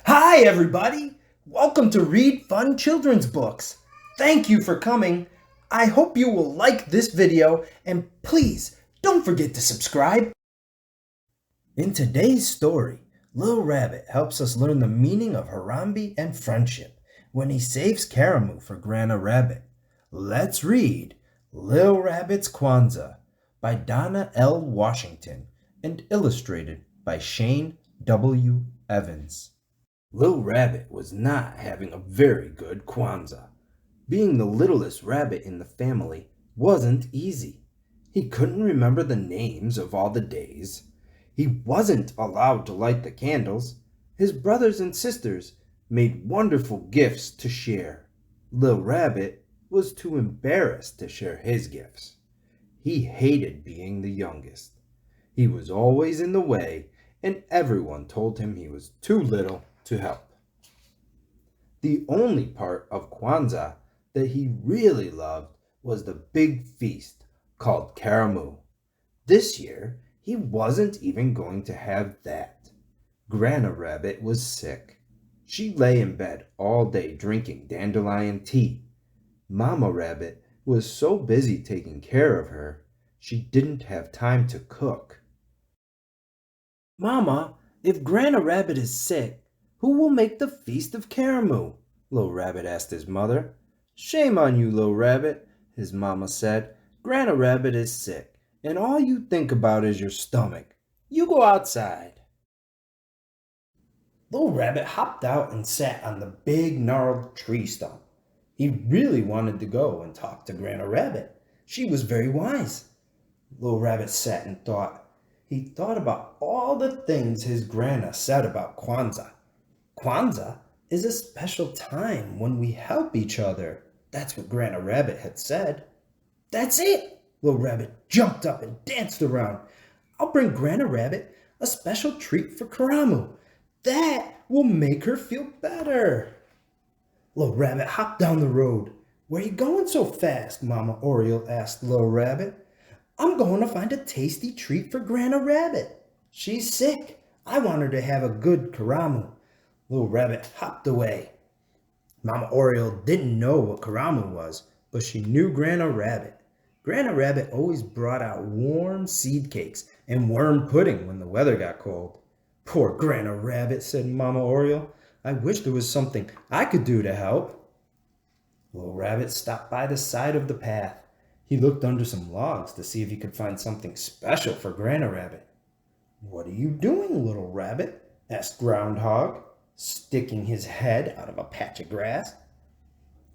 Hi, everybody! Welcome to Read Fun Children's Books. Thank you for coming. I hope you will like this video, and please don't forget to subscribe. In today's story, Little Rabbit helps us learn the meaning of Harambe and friendship when he saves Karamu for Grandma Rabbit. Let's read Little Rabbit's Kwanzaa by Donna L. Washington and illustrated by Shane W. Evans. Little Rabbit was not having a very good Kwanzaa. Being the littlest rabbit in the family wasn't easy. He couldn't remember the names of all the days. He wasn't allowed to light the candles. His brothers and sisters made wonderful gifts to share. Little Rabbit was too embarrassed to share his gifts. He hated being the youngest. He was always in the way, and everyone told him he was too little to help. The only part of Kwanzaa that he really loved was the big feast called Karamu. This year, he wasn't even going to have that. Grandma Rabbit was sick. She lay in bed all day drinking dandelion tea. Mama Rabbit was so busy taking care of her, she didn't have time to cook. "Mama, if Grandma Rabbit is sick, who will make the Feast of Karamu?" Little Rabbit asked his mother. "Shame on you, Little Rabbit," his mama said. "Grandma Rabbit is sick, and all you think about is your stomach. You go outside." Little Rabbit hopped out and sat on the big gnarled tree stump. He really wanted to go and talk to Grandma Rabbit. She was very wise. Little Rabbit sat and thought. He thought about all the things his Grandma said about Kwanzaa. Kwanzaa is a special time when we help each other. That's what Grandma Rabbit had said. "That's it!" Little Rabbit jumped up and danced around. "I'll bring Grandma Rabbit a special treat for Karamu. That will make her feel better." Little Rabbit hopped down the road. "Where you going so fast?" Mama Oriole asked Little Rabbit. "I'm going to find a tasty treat for Grandma Rabbit. She's sick. I want her to have a good Karamu." Little Rabbit hopped away. Mama Oriole didn't know what Karamu was, but she knew Grandma Rabbit. Grandma Rabbit always brought out warm seed cakes and worm pudding when the weather got cold. "Poor Grandma Rabbit," said Mama Oriole. "I wish there was something I could do to help." Little Rabbit stopped by the side of the path. He looked under some logs to see if he could find something special for Grandma Rabbit. "What are you doing, Little Rabbit?" asked Groundhog, sticking his head out of a patch of grass.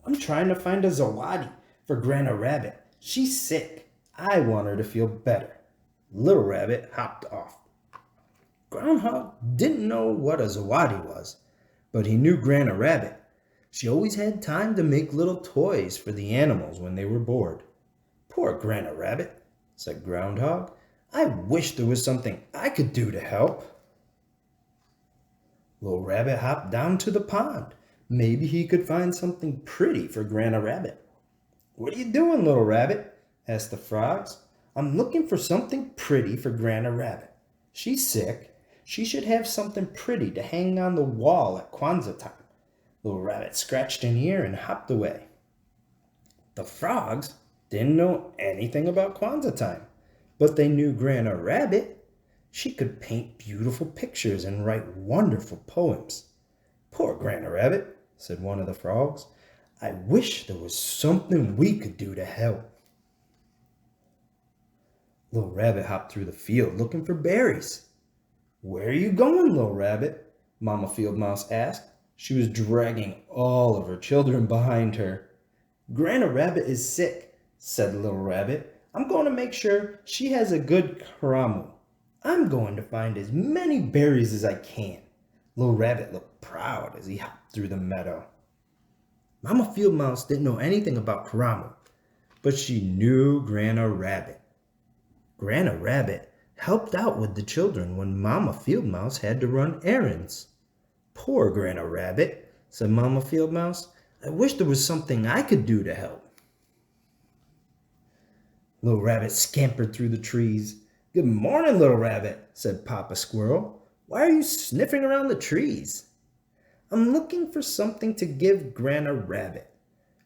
"I'm trying to find a zawadi for Grandma Rabbit. She's sick. I want her to feel better." Little Rabbit hopped off. Groundhog didn't know what a zawadi was, but he knew Grandma Rabbit. She always had time to make little toys for the animals when they were bored. "Poor Grandma Rabbit," said Groundhog. "I wish there was something I could do to help." Little Rabbit hopped down to the pond. Maybe he could find something pretty for Grandma Rabbit. "What are you doing, Little Rabbit?" asked the frogs. "I'm looking for something pretty for Grandma Rabbit. She's sick. She should have something pretty to hang on the wall at Kwanzaa time." Little Rabbit scratched an ear and hopped away. The frogs didn't know anything about Kwanzaa time, but they knew Grandma Rabbit. She could paint beautiful pictures and write wonderful poems. "Poor Grandma Rabbit," said one of the frogs. "I wish there was something we could do to help." Little Rabbit hopped through the field looking for berries. "Where are you going, Little Rabbit?" Mama Field Mouse asked. She was dragging all of her children behind her. "Grandma Rabbit is sick," said Little Rabbit. "I'm going to make sure she has a good Karamu. I'm going to find as many berries as I can." Little Rabbit looked proud as he hopped through the meadow. Mama Field Mouse didn't know anything about Karamu, but she knew Grandma Rabbit. Grandma Rabbit helped out with the children when Mama Field Mouse had to run errands. "Poor Grandma Rabbit," said Mama Field Mouse. "I wish there was something I could do to help." Little Rabbit scampered through the trees. "Good morning, Little Rabbit," said Papa Squirrel. "Why are you sniffing around the trees?" "I'm looking for something to give Grandma Rabbit.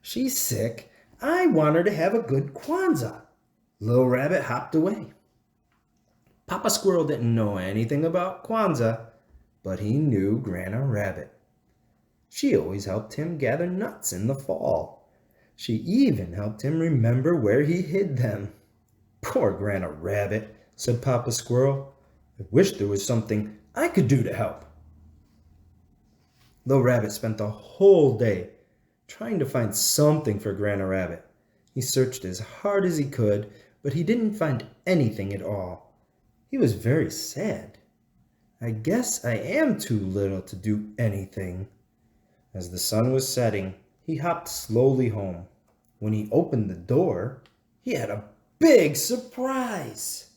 She's sick. I want her to have a good Kwanzaa." Little Rabbit hopped away. Papa Squirrel didn't know anything about Kwanzaa, but he knew Grandma Rabbit. She always helped him gather nuts in the fall. She even helped him remember where he hid them. "Poor Grandma Rabbit," said Papa Squirrel. "I wish there was something I could do to help." Little Rabbit spent the whole day trying to find something for Grandma Rabbit. He searched as hard as he could, but he didn't find anything at all. He was very sad. "I guess I am too little to do anything." As the sun was setting, he hopped slowly home. When he opened the door, he had a big surprise.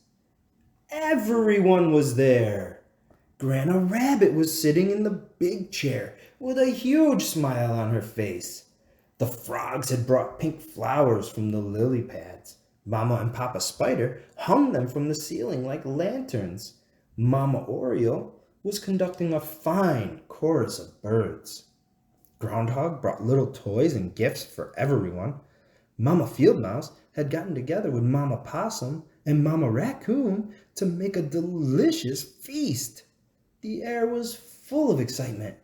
Everyone was there. Grandma Rabbit was sitting in the big chair with a huge smile on her face. The frogs had brought pink flowers from the lily pads. Mama and Papa Spider hung them from the ceiling like lanterns. Mama Oriole was conducting a fine chorus of birds. Groundhog brought little toys and gifts for everyone. Mama Field Mouse had gotten together with Mama Possum and Mama Raccoon to make a delicious feast. The air was full of excitement.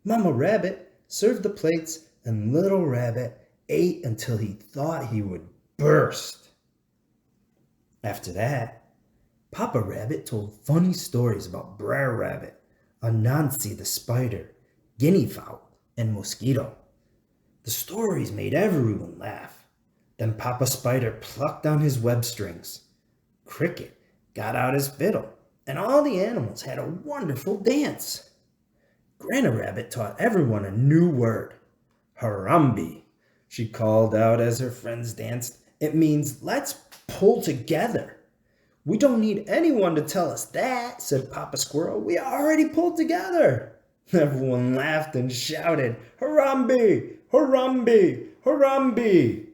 Mama Rabbit served the plates, and Little Rabbit ate until he thought he would burst. After that, Papa Rabbit told funny stories about Brer Rabbit, Anansi the spider, guinea fowl, and mosquito. The stories made everyone laugh. Then Papa Spider plucked on his web strings. Cricket got out his fiddle, and all the animals had a wonderful dance. Grandma Rabbit taught everyone a new word, Harambe. She called out as her friends danced. "It means let's pull together." "We don't need anyone to tell us that," said Papa Squirrel. "We already pulled together." Everyone laughed and shouted, "Harambe! Harambe! Harambe!"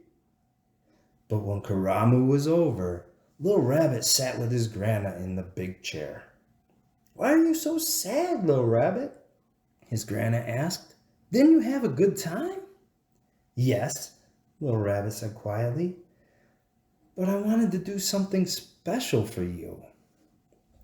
But when Karamu was over, Little Rabbit sat with his grandma in the big chair. "Why are you so sad, Little Rabbit?" his grandma asked. "Didn't you have a good time?" "Yes," Little Rabbit said quietly, "but I wanted to do something special for you."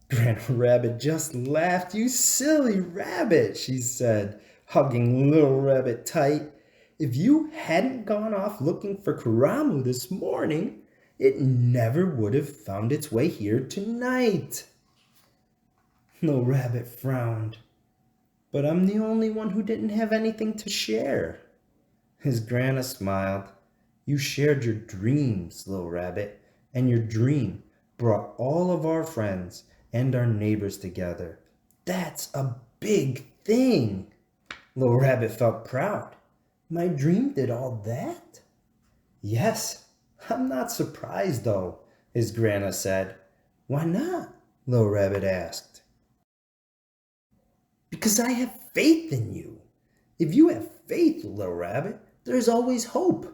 Grandma Rabbit just laughed. "You silly rabbit," she said, hugging Little Rabbit tight. "If you hadn't gone off looking for Karamu this morning, it never would have found its way here tonight." Little Rabbit frowned. "But I'm the only one who didn't have anything to share." His grandma smiled. "You shared your dreams, Little Rabbit, and your dream brought all of our friends and our neighbors together. That's a big thing." Little Rabbit felt proud. "My dream did all that?" "Yes, I'm not surprised though," his grandma said. "Why not?" Little Rabbit asked. "Because I have faith in you. If you have faith, Little Rabbit, there's always hope."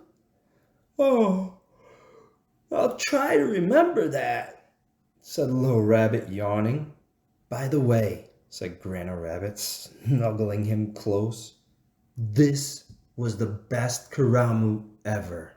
"Oh, I'll try to remember that," said Little Rabbit, yawning. "By the way," said Grandma Rabbit, snuggling him close, "this was the best Karamu ever."